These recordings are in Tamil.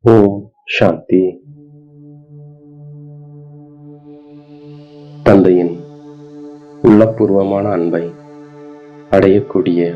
ஓம் சாந்தி. தந்தையின் உள்ளபூர்வமான அன்பை அடையக்கூடிய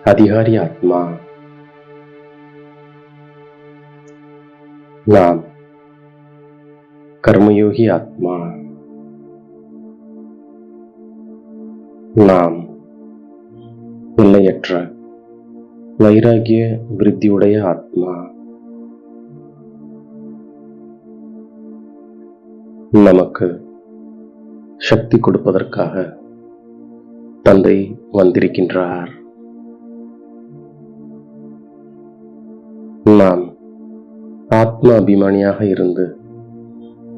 அதிகாரி ஆத்மா நாம். கர்மயோகி ஆத்மா நாம். எல்லையற்ற வைராகிய விருத்தியுடைய ஆத்மா. நமக்கு சக்தி கொடுப்பதற்காக தந்தை வந்திருக்கின்றார். நாம் ஆத்ம அபிமானியாக இருந்து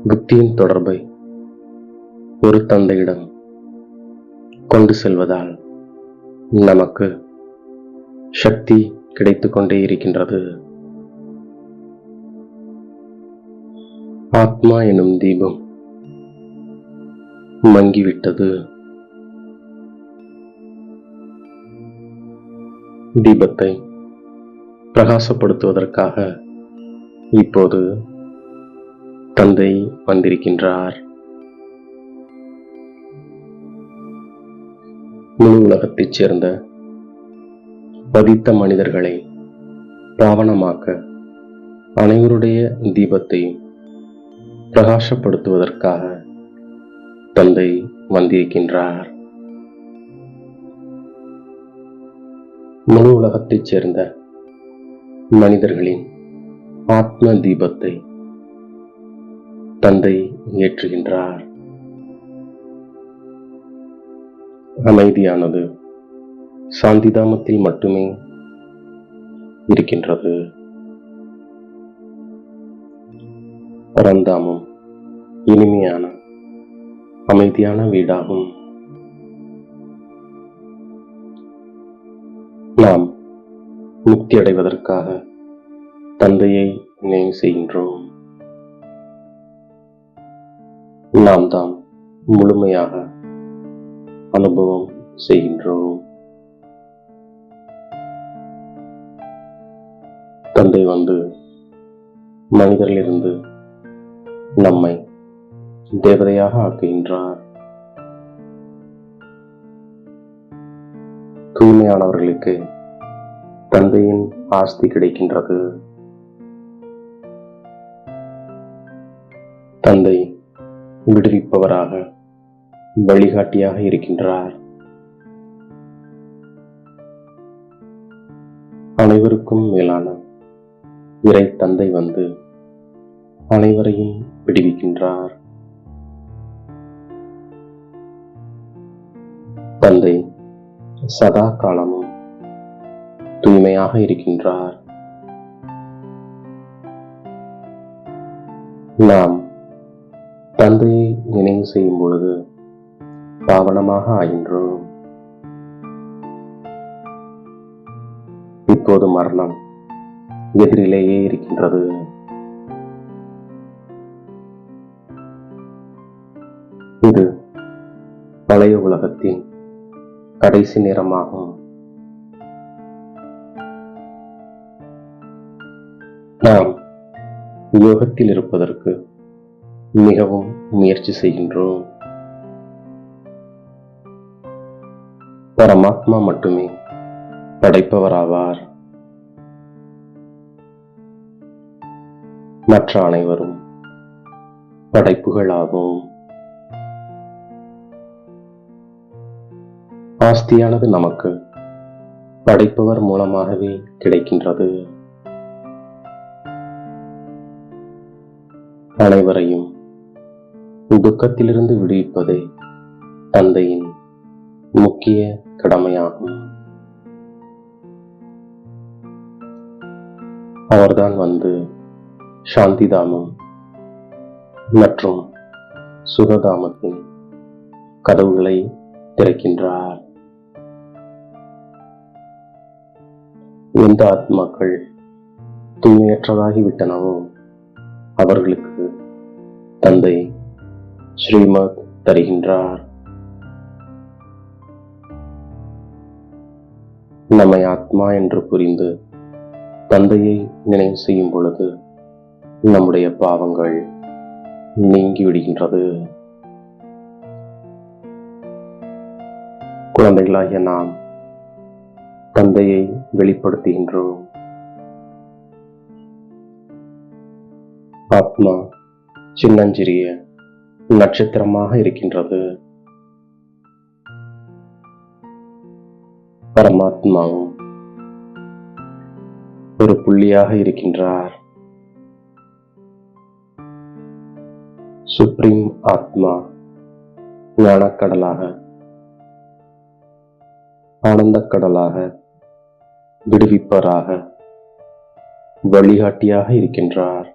புத்தியின் தொடர்பை ஒரு தந்தையிடம் கொண்டு செல்வதால் நமக்கு சக்தி கிடைத்துக் கொண்டே இருக்கின்றது. ஆத்மா எனும் தீபம் மங்கிவிட்டது. தீபத்தை பிரகாசப்படுத்துவதற்காக இப்போது தந்தை வந்திருக்கின்றார். முழு உலகத்தைச் சேர்ந்த பதித்த மனிதர்களை பாவனமாக்க அனைவருடைய தீபத்தையும் பிரகாசப்படுத்துவதற்காக தந்தை வந்திருக்கின்றார். முழு உலகத்தைச் சேர்ந்த மனிதர்களின் ஆத்ம தீபத்தை தந்தை ஏற்றுகின்றார். அமைதியானது சாந்திதாமத்தில் மட்டுமே இருக்கின்றது. பரந்தாமம் இனிமையான அமைதியான வீடாகும். நாம் முக்தி அடைவதற்காக தந்தையை நினைவு செய்கின்றோம். நாம் தாம் முழுமையாக அனுபவம் செய்கின்றோம். தந்தை வந்து மனிதரிலிருந்து நம்மை தேவதையாக ஆக்குகின்றார். தூய்மையானவர்களுக்கு தந்தையின் ஆஸ்தி கிடைக்கின்றது. தந்தை விடுவிப்பவராக வழிகாட்டியாக இருக்கின்றார். அனைவருக்கும் மேலான இறை தந்தை வந்து அனைவரையும் விடுவிக்கின்றார். தந்தை சதா காலமும் தூய்மையாக இருக்கின்றார். நாம் தந்தையை நினைவு செய்யும் பொழுது பாவனமாக ஆகின்றோம். இப்போது மரணம் எதிரிலேயே இருக்கின்றது. இது பழைய உலகத்தின் கடைசி நேரமாகும். நாம் யோகத்தில் இருப்பதற்கு மிகவும் முயற்சி செய்கின்றோம். பரமாத்மா மட்டுமே படைப்பவராவார். மற்ற அனைவரும் படைப்புகளாகும். ஆஸ்தியானது நமக்கு படைப்பவர் மூலமாகவே கிடைக்கின்றது. அனைவரையும் துக்கத்திலிருந்து விடுவிப்பதே தந்தையின் முக்கிய கடமையாகும். அவர்தான் வந்து சாந்திதாமம் மற்றும் சுகதாமத்தின் கதவுகளை திறக்கின்றார். எந்த ஆத்மாக்கள் தூய்மையற்றதாகிவிட்டனவோ அவர்களுக்கு தந்தை ஸ்ரீமத் தருகின்றார். நம்மை ஆத்மா என்று புரிந்து தந்தையை நினைவு செய்யும் பொழுது நம்முடைய பாவங்கள் நீங்கி விடுகின்றது. குழந்தைகளாகிய நாம் தந்தையை வெளிப்படுத்துகின்றோம். ஆத்மா சின்னஞ்சிறிய நட்சத்திரமாக இருக்கின்றது. பரமாத்மாவும் ஒரு புள்ளியாக இருக்கின்றார். சுப்ரீம் ஆத்மா ஞானக்கடலாக, ஆனந்தக்கடலாக, விடுவிப்பவராக, வழிகாட்டியாக இருக்கின்றார்.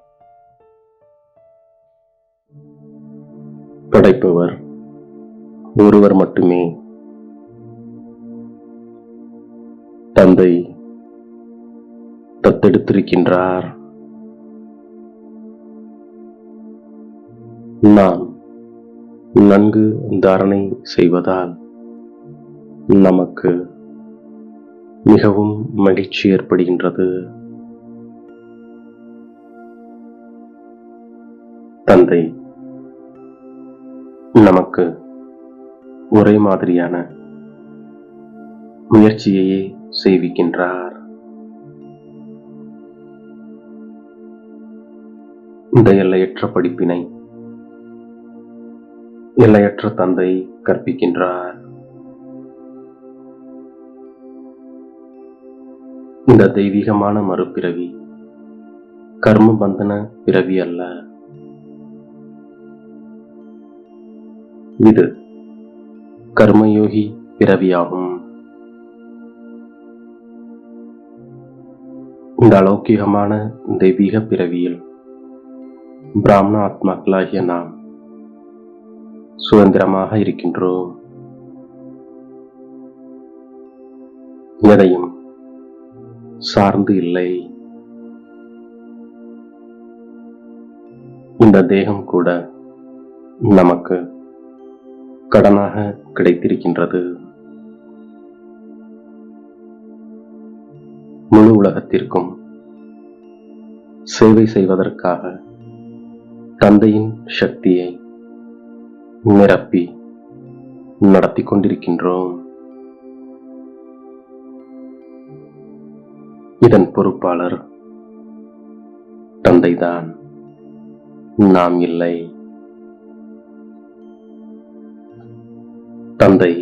படைப்பவர் ஒருவர் மட்டுமே. தந்தை தத்தெடுத்திருக்கின்றார். நாம் நன்கு தாரணை செய்வதால் நமக்கு மிகவும் மகிழ்ச்சி ஏற்படுகின்றது. தந்தை நமக்கு ஒரே மாதிரியான முயற்சியையே செய்விக்கின்றார். இந்த எல்லையற்ற படிப்பினை எல்லையற்ற தந்தை கற்பிக்கின்றார். இந்த தெய்வீகமான மறுபிறவி கர்ம பந்தன பிறவி அல்ல. இது கர்மயோகி பிறவியாகும். இந்த அலௌகிகமான தெய்வீக பிறவியில் பிராமண ஆத்மாக்களாகிய நாம் சுதந்திரமாக இருக்கின்றோம். எதையும் சார்ந்து இல்லை. இந்த தேகம் கூட நமக்கு கடனாக கிடைத்திருக்கின்றது. முழு உலகத்திற்கும் சேவை செய்வதற்காக தந்தையின் சக்தியை நிரப்பி நடத்தி கொண்டிருக்கின்றோம். இதன் பொறுப்பாளர் தந்தைதான், நாம் இல்லை. தந்தை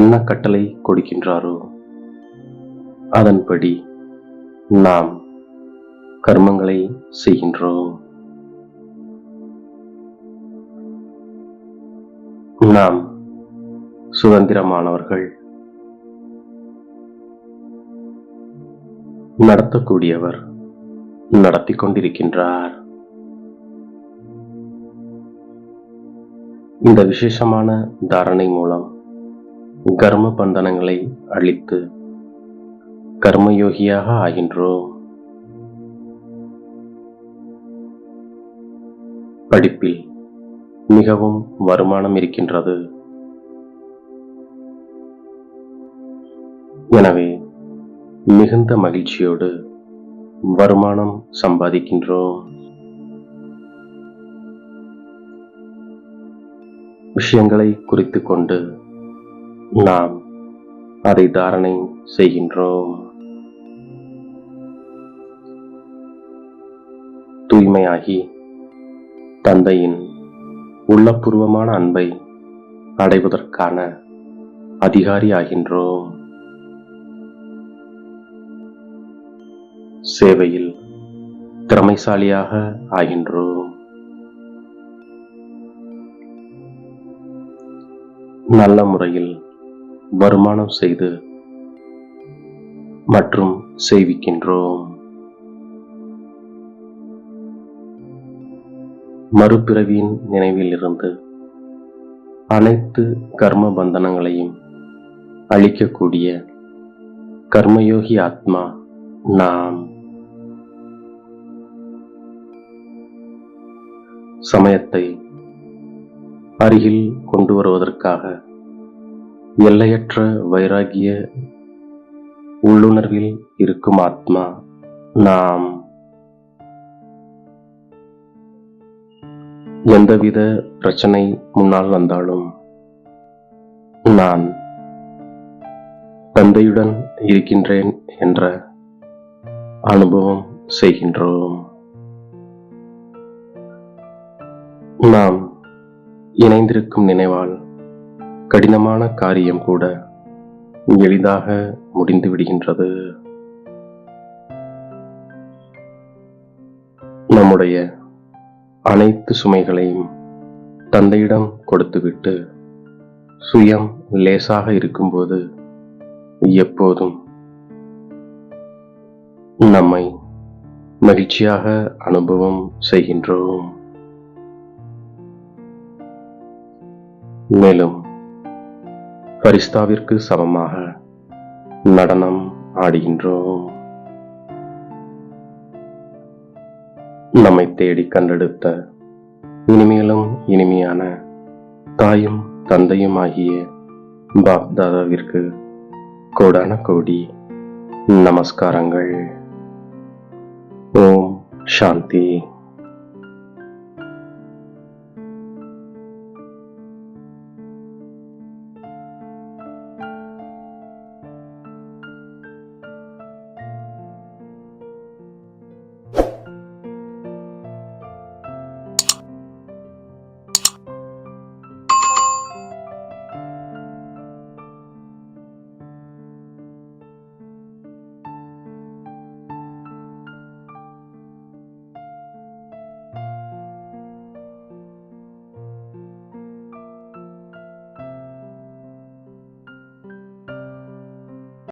என்ன கட்டளை கொடுக்கின்றாரோ அதன்படி நாம் கர்மங்களை செய்கின்றோம். நாம் சுதந்திரமானவர்கள். நடத்தக்கூடியவர் நடத்தி கொண்டிருக்கின்றார். இந்த விசேஷமான தாரணை மூலம் கர்ம பந்தனங்களை அழித்து கர்மயோகியாக ஆகின்றோம். படிப்பில் மிகவும் வருமானம் இருக்கின்றது. எனவே மிகுந்த மகிழ்ச்சியோடு வருமானம் சம்பாதிக்கின்றோம். விஷயங்களை குறித்து கொண்டு நாம் அதை தாரணை செய்கின்றோம். தூய்மையாகி தந்தையின் உள்ளபூர்வமான அன்பை அடைவதற்கான அதிகாரி ஆகின்றோம். சேவையில் திறமைசாலியாக ஆகின்றோம். நல்ல முறையில் வருமானம் செய்து மற்றும் செய்விக்கின்றோம். மறுபிறவியின் நினைவில் இருந்து அனைத்து கர்ம பந்தனங்களையும் அழிக்கக்கூடிய கர்மயோகி ஆத்மா நாம். சமயத்தை அருகில் கொண்டு வருவதற்காக எல்லையற்ற வைராகிய உள்ளுணர்வில் இருக்கும் ஆத்மா நாம் எந்தவித பிரச்சனை முன்னால் வந்தாலும் நான் தந்தையுடன் இருக்கின்றேன் என்ற அனுபவம் செய்கின்றோம். நாம் இணைந்திருக்கும் நினைவால் கடினமான காரியம் கூட எளிதாக முடிந்து விடுகின்றது. நம்முடைய அனைத்து சுமைகளையும் தந்தையிடம் கொடுத்துவிட்டு சுயம் லேசாக இருக்கும்போது எப்போதும் நம்மை மகிழ்ச்சியாக அனுபவம் செய்கின்றோம். மேலும் பரிஸ்தாவிற்கு சமமாக நடனம் ஆடுகின்றோம். நம்மை தேடி கண்டெடுத்த இனிமேலும் இனிமையான தாயும் தந்தையும் ஆகிய பாப்தாதாவிற்கு கோடான கோடி நமஸ்காரங்கள். ஓம் சாந்தி.